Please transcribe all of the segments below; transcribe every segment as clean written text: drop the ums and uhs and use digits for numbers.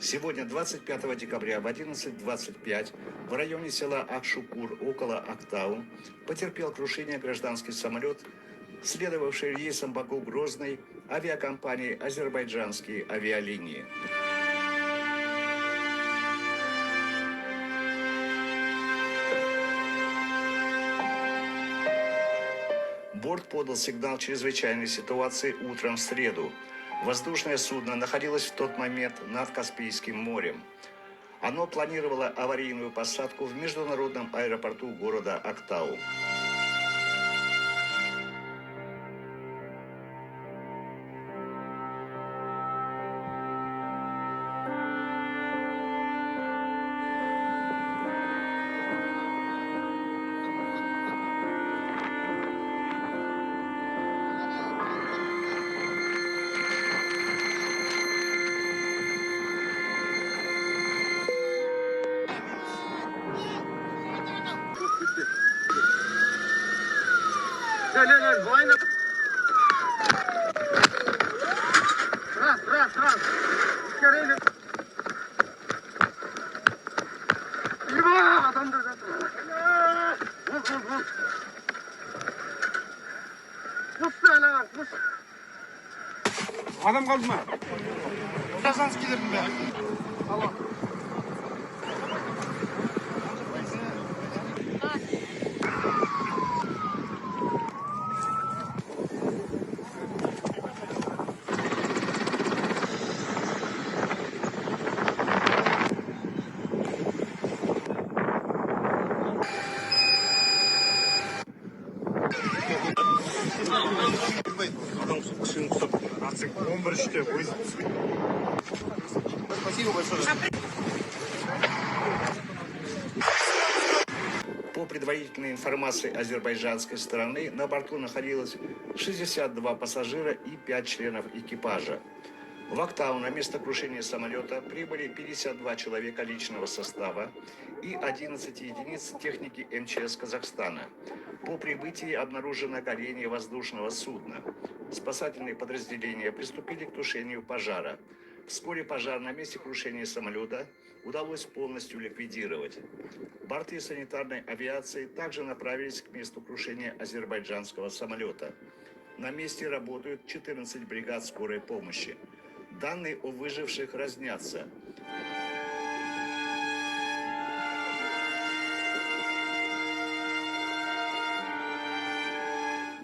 Сегодня, 25 декабря в 11:25 в районе села Акшукур около Актау потерпел крушение гражданский самолет, следовавший рейсом Баку-Грозный авиакомпании «Азербайджанские авиалинии». Борт подал сигнал чрезвычайной ситуации утром в среду. Воздушное судно находилось в тот момент над Каспийским морем. Оно планировало аварийную посадку в международном аэропорту города Актау. Gel, bu aynı. Bırak. İçeri in. İyi adamdır. Vur. Vur lan, vur. Adam kaldı mı? Birazdan giderim ben. Allah. Adam kışın tutup artık 11'te Спасибо большое. По предварительной информации азербайджанской стороны, на борту находилось 62 пассажира и 5 членов экипажа. В Актау на место крушения самолета прибыли 52 человека личного состава и 11 единиц техники МЧС Казахстана. По прибытии обнаружено горение воздушного судна. Спасательные подразделения приступили к тушению пожара. Вскоре пожар на месте крушения самолета удалось полностью ликвидировать. Борты санитарной авиации также направились к месту крушения азербайджанского самолета. На месте работают 14 бригад скорой помощи. Данные о выживших разнятся.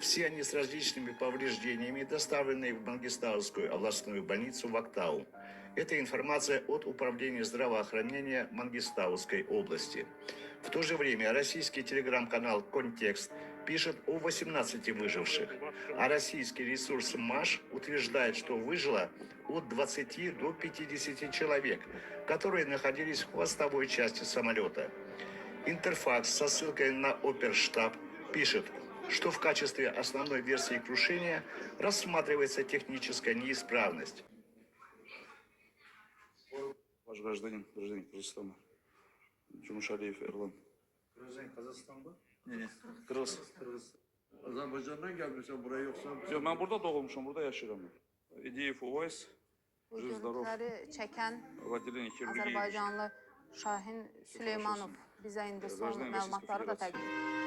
Все они с различными повреждениями доставлены в Мангистаускую областную больницу в Актау. Это информация от Управления здравоохранения Мангистауской области. В то же время российский телеграм-канал «Контекст» пишет о 18 выживших, а российский ресурс МАШ утверждает, что выжило от 20 до 50 человек, которые находились в хвостовой части самолета. Интерфакс со ссылкой на оперштаб пишет, что в качестве основной версии крушения рассматривается техническая неисправность. Ваш гражданин Казахстана. Чумушалиев Эрлан. Gражданин Казахстанда? Не, Кыргыз. Azerbaycan'dan gelmişim buraya yoksa. Yok, ben burada doğmuşum, burada yaşıyorum. İdiyev Uvays. Bu görüntüleri çeken Vladimir Kirliyev. Azərbaycanlı Şahin Süleymanov bizə indi son məlumatları da təqdim edir.